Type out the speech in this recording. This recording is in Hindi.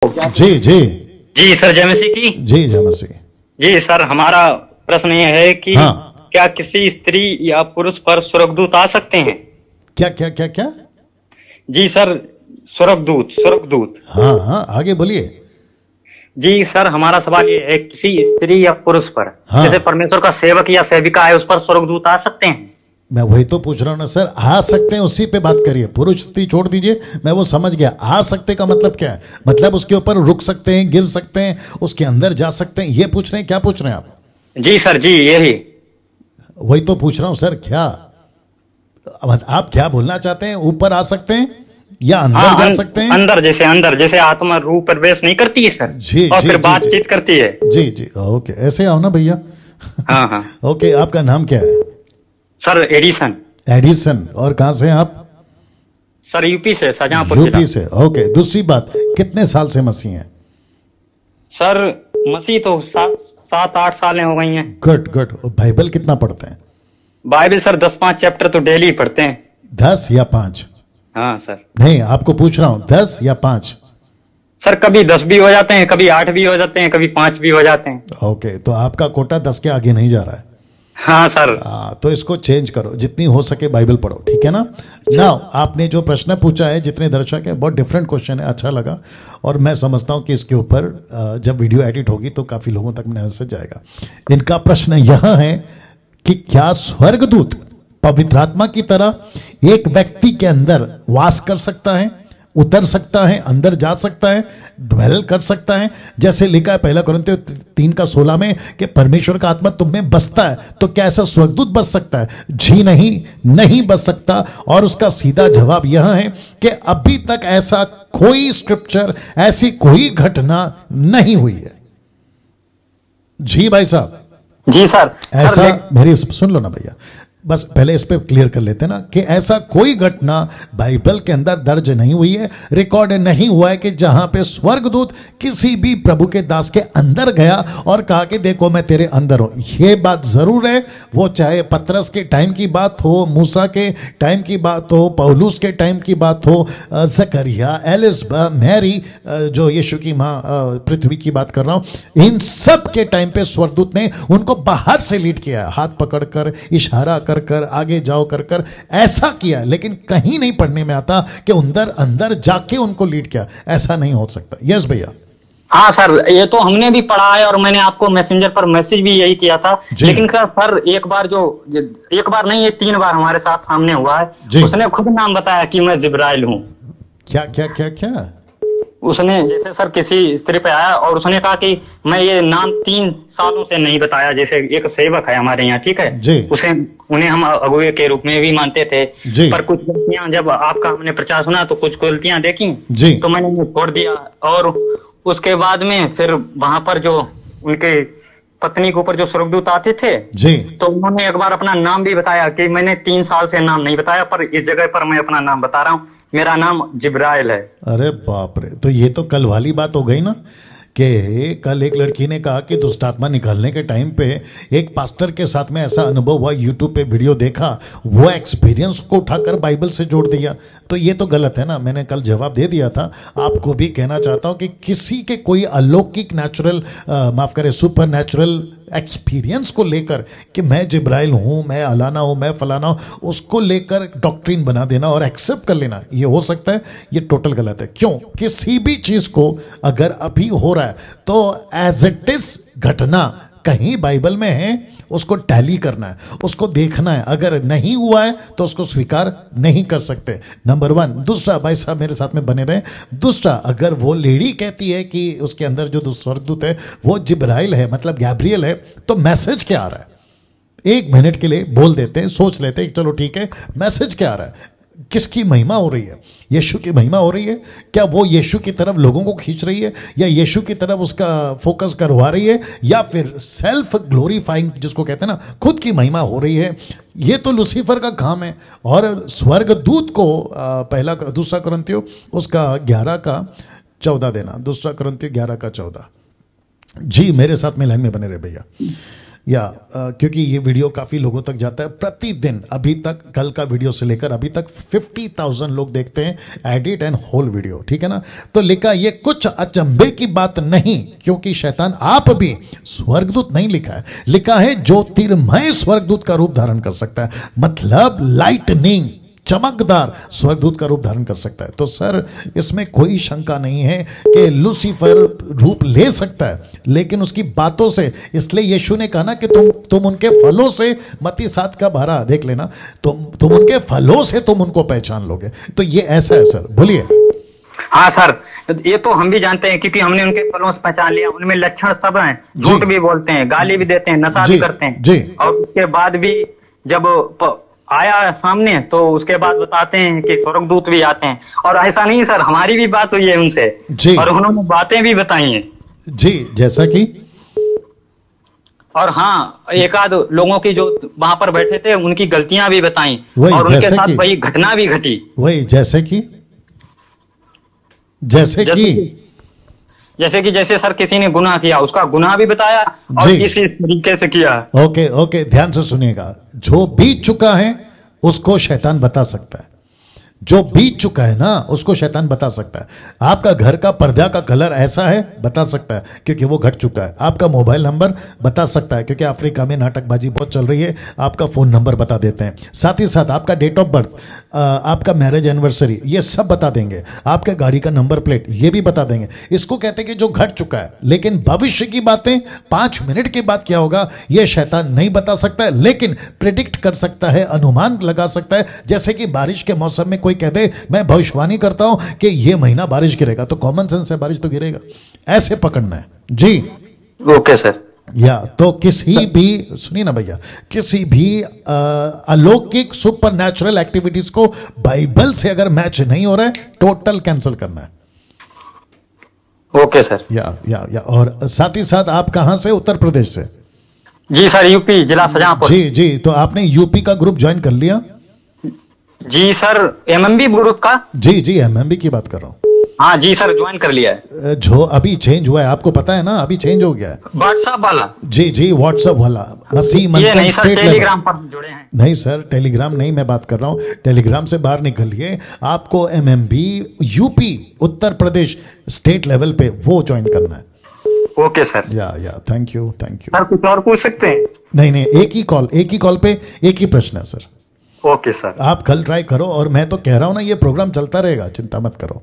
जी जी जी सर, जय मसीह की। जी जय मसीह। जी सर, हमारा प्रश्न ये है कि क्या किसी स्त्री या पुरुष पर स्वर्गदूत आ सकते हैं? क्या क्या क्या क्या? जी सर, स्वर्गदूत स्वर्गदूत। हाँ हाँ, आगे बोलिए। जी सर, हमारा सवाल ये है, किसी स्त्री या पुरुष पर, जैसे परमेश्वर का सेवक या सेविका है, उस पर स्वर्गदूत आ सकते हैं? मैं वही तो पूछ रहा हूँ ना सर, आ सकते हैं उसी पे बात करिए, पुरुष स्त्री छोड़ दीजिए, मैं वो समझ गया। आ सकते का मतलब क्या है? मतलब उसके ऊपर रुक सकते हैं, गिर सकते हैं, उसके अंदर जा सकते हैं, ये पूछ रहे हैं? क्या पूछ रहे हैं आप? जी सर, जी यही वही तो पूछ रहा हूँ सर। क्या आप क्या बोलना चाहते हैं? ऊपर आ सकते हैं या अंदर जा सकते हैं? अंदर जैसे आत्मा रूह प्रवेश नहीं करती है सर, जी, और जी, फिर जी, बातचीत करती है। जी जी ओके, ऐसे आओ ना भैया। हाँ हाँ ओके, आपका नाम क्या है? Sir Edison. एडिसन, और कहां से हैं आप? सर यूपी से, शाहजहांपुर यूपी से। ओके, दूसरी बात, कितने साल से मसीह हैं? सर मसीह तो 7-8 सालें हो गई हैं। Good good. बाइबल कितना पढ़ते हैं? बाइबल सर 10-5 चैप्टर तो डेली पढ़ते हैं। 10 या 5? हाँ सर। नहीं, आपको पूछ रहा हूं 10 या 5? सर कभी 10 भी हो जाते हैं, कभी 8 भी हो जाते हैं, कभी 5 भी हो जाते हैं। ओके, तो आपका कोटा 10 के आगे नहीं जा रहा है। हाँ सर। तो इसको चेंज करो, जितनी हो सके बाइबल पढ़ो, ठीक है ना? नाउ आपने जो प्रश्न पूछा है, जितने दर्शक है, बहुत डिफरेंट क्वेश्चन है, अच्छा लगा, और मैं समझता हूं कि इसके ऊपर जब वीडियो एडिट होगी तो काफी लोगों तक मैसेज जाएगा। इनका प्रश्न यह है कि क्या स्वर्गदूत पवित्र आत्मा की तरह एक व्यक्ति के अंदर वास कर सकता है, उतर सकता है, अंदर जा सकता है, ड्वेल कर सकता है? जैसे लिखा है 1 कुरिन्थियों 3:16 में कि परमेश्वर का आत्मा तुम में बसता है, तो क्या ऐसा स्वर्गदूत बस सकता है? जी नहीं, नहीं बस सकता। और उसका सीधा जवाब यह है कि अभी तक ऐसा कोई स्क्रिप्चर, ऐसी कोई घटना नहीं हुई है। जी भाई साहब। जी सर। ऐसा मेरी सुन लो ना भैया, बस पहले इस पे क्लियर कर लेते हैं ना कि ऐसा कोई घटना बाइबल के अंदर दर्ज नहीं हुई है, रिकॉर्ड नहीं हुआ है कि जहां पे स्वर्गदूत किसी भी प्रभु के दास के अंदर गया और कहा कि देखो मैं तेरे अंदर हूं। ये बात जरूर है, वो चाहे पतरस के टाइम की बात हो, मूसा के टाइम की बात हो, पौलुस के टाइम की बात हो, जकरिया, एलिसबा, मैरी जो यीशु की मां पृथ्वी की बात कर रहा हूं, इन सब के टाइम पे स्वर्गदूत ने उनको बाहर से लीड किया, हाथ पकड़कर, इशारा कर आगे जाओ कर ऐसा किया। लेकिन कहीं नहीं पढ़ने में आता कि अंदर जाके उनको लीड किया। ऐसा नहीं हो सकता। यस भैया। हाँ सर, ये तो हमने भी पढ़ा है, और मैंने आपको मैसेंजर पर मैसेज भी यही किया था। लेकिन सर एक बार नहीं, ये 3 बार हमारे साथ सामने हुआ है। उसने खुद नाम बताया कि मैं जिब्राइल हूँ। क्या क्या क्या क्या? उसने जैसे सर किसी स्त्री पे आया और उसने कहा कि मैं ये नाम 3 सालों से नहीं बताया। जैसे एक सेवक है हमारे यहाँ, ठीक है, उन्हें हम अगुए के रूप में भी मानते थे, पर कुछ गलतियां, जब आपका हमने प्रचार सुना तो कुछ गलतियां देखी, तो मैंने छोड़ दिया। और उसके बाद में फिर वहां पर जो उनके पत्नी के ऊपर जो स्वर्गदूत आते थे, तो उन्होंने एक बार अपना नाम भी बताया कि मैंने 3 साल से नाम नहीं बताया, पर इस जगह पर मैं अपना नाम बता रहा हूँ, मेरा नाम जिब्राइल है। अरे बाप रे, तो ये तो कल वाली बात हो गई ना कि कल एक लड़की ने कहा कि दुष्ट आत्मा निकालने के टाइम पे एक पास्टर के साथ में ऐसा अनुभव हुआ, यूट्यूब पे वीडियो देखा, वो एक्सपीरियंस को उठाकर बाइबल से जोड़ दिया। तो ये तो गलत है ना। मैंने कल जवाब दे दिया था। आपको भी कहना चाहता हूं कि किसी के कोई अलौकिक नेचुरल, माफ करें, सुपर नेचुरल एक्सपीरियंस को लेकर कि मैं जिब्राइल हूं, मैं अलाना हूं, मैं फलाना हूं, उसको लेकर डॉक्ट्रिन बना देना और एक्सेप्ट कर लेना, ये हो सकता है, ये टोटल गलत है। क्यों? किसी भी चीज को अगर अभी हो रहा है तो एज इट इज घटना कहीं बाइबल में है, उसको टैली करना है, उसको देखना है। अगर नहीं हुआ है तो उसको स्वीकार नहीं कर सकते, नंबर 1। दूसरा, भाई साहब मेरे साथ में बने रहे। दूसरा, अगर वो लेडी कहती है कि उसके अंदर जो स्वर्गदूत है वो जिब्राइल है, मतलब गैब्रियल है, तो मैसेज क्या आ रहा है? 1 मिनट के लिए बोल देते हैं, सोच लेते हैं, चलो ठीक है, मैसेज क्या आ रहा है? किसकी महिमा हो रही है? यीशु की महिमा हो रही है? क्या वो यीशु की तरफ लोगों को खींच रही है, या यीशु की तरफ उसका फोकस करवा रही है, या फिर सेल्फ ग्लोरीफाइंग जिसको कहते हैं ना, खुद की महिमा हो रही है? ये तो लूसीफर का काम है। और स्वर्गदूत को 2 कुरिन्थियों उसका 11:14 देना। 2 कुरिन्थियों 11:14। जी मेरे साथ में लाइन में बने रहे भैया। या क्योंकि ये वीडियो काफी लोगों तक जाता है प्रतिदिन। अभी तक कल का वीडियो से लेकर अभी तक 50,000 लोग देखते हैं एडिट एंड होल वीडियो, ठीक है ना। तो लिखा ये कुछ अचंभे की बात नहीं, क्योंकि शैतान आप भी स्वर्गदूत नहीं लिखा है, लिखा है ज्योतिर्मय स्वर्गदूत का रूप धारण कर सकता है, मतलब लाइटनिंग चमकदार स्वर्गदूत का रूप धारण कर सकता है। तो सर इसमें कोई शंका नहीं है कि लूसीफर रूप ले सकता है, लेकिन उसकी बातों से, इसलिए यीशु ने कहा ना कि तुम उनके फलों से, मत्ती 7 का 12 देख लेना, तुम उनके फलों से तुम उनको पहचान लोगे। तो ये ऐसा है सर, बोलिए। हाँ सर, ये तो हम भी जानते हैं क्योंकि हमने उनके फलों से पहचान लिया। उनमें लक्षण सब हैं, झूठ भी बोलते हैं, गाली भी देते हैं, नशा भी करते हैं जी। और उसके बाद भी जब आया सामने तो उसके बाद बताते हैं कि स्वर्गदूत भी आते हैं। और ऐसा नहीं सर, हमारी भी बात हुई है उनसे जी, और उन्होंने बातें भी बताई हैं जी, जैसा कि, और हाँ एक आध लोगों की जो वहां पर बैठे थे उनकी गलतियां भी बताई और उनके साथ वही घटना भी घटी। वही जैसे सर किसी ने गुनाह किया, उसका गुनाह भी बताया और किस तरीके से किया। ओके, ध्यान से सुनिएगा। जो बीत चुका है उसको शैतान बता सकता है, जो बीत चुका है ना उसको शैतान बता सकता है। आपका घर का पर्दा का कलर ऐसा है, बता सकता है क्योंकि वो घट चुका है। आपका मोबाइल नंबर बता सकता है क्योंकि अफ्रीका में नाटकबाजी बहुत चल रही है, आपका फोन नंबर बता देते हैं। साथ ही साथ आपका डेट ऑफ बर्थ, आपका मैरिज एनिवर्सरी, ये सब बता देंगे। आपके गाड़ी का नंबर प्लेट ये भी बता देंगे। इसको कहते हैं कि जो घट चुका है, लेकिन भविष्य की बातें 5 मिनट के बाद क्या होगा ये शैतान नहीं बता सकता है, लेकिन प्रिडिक्ट कर सकता है, अनुमान लगा सकता है। जैसे कि बारिश के मौसम में कोई कह दे मैं भविष्यवाणी करता हूं कि ये महीना बारिश गिरेगा, तो कॉमन सेंस है बारिश तो गिरेगा, ऐसे पकड़ना है जी। Okay sir. या तो किसी भी, सुनिए ना भैया, किसी भी अलौकिक सुपर नेचुरल एक्टिविटीज को बाइबल से अगर मैच नहीं हो रहा है, टोटल कैंसिल करना है। Okay sir. या और साथ ही साथ आप कहां से? उत्तर प्रदेश से? जी सर, यूपी, जिला शाहजहांपुर। जी, तो आपने यूपी का ग्रुप ज्वाइन कर लिया? जी सर, एमएमबी ग्रुप का। जी, एमएमबी की बात कर रहा हूँ। हाँ जी सर, ज्वाइन कर लिया है। जो अभी चेंज हुआ है, आपको पता है ना, अभी चेंज हो गया है, व्हाट्सएप वाला। जी, व्हाट्सएप वाला। मसीह मंथन स्टेट टेलीग्राम पर जुड़े हैं। नहीं सर, टेलीग्राम नहीं मैं बात कर रहा हूँ, टेलीग्राम से बाहर निकलिए। आपको MMB UP Uttar Pradesh state level पे वो ज्वाइन करना है। Okay sir. या थैंक यू सर। कुछ और पूछ सकते हैं? नहीं, एक ही कॉल पे एक ही प्रश्न है सर। Okay sir. आप कल ट्राई करो, और मैं तो कह रहा हूं ना, ये प्रोग्राम चलता रहेगा, चिंता मत करो।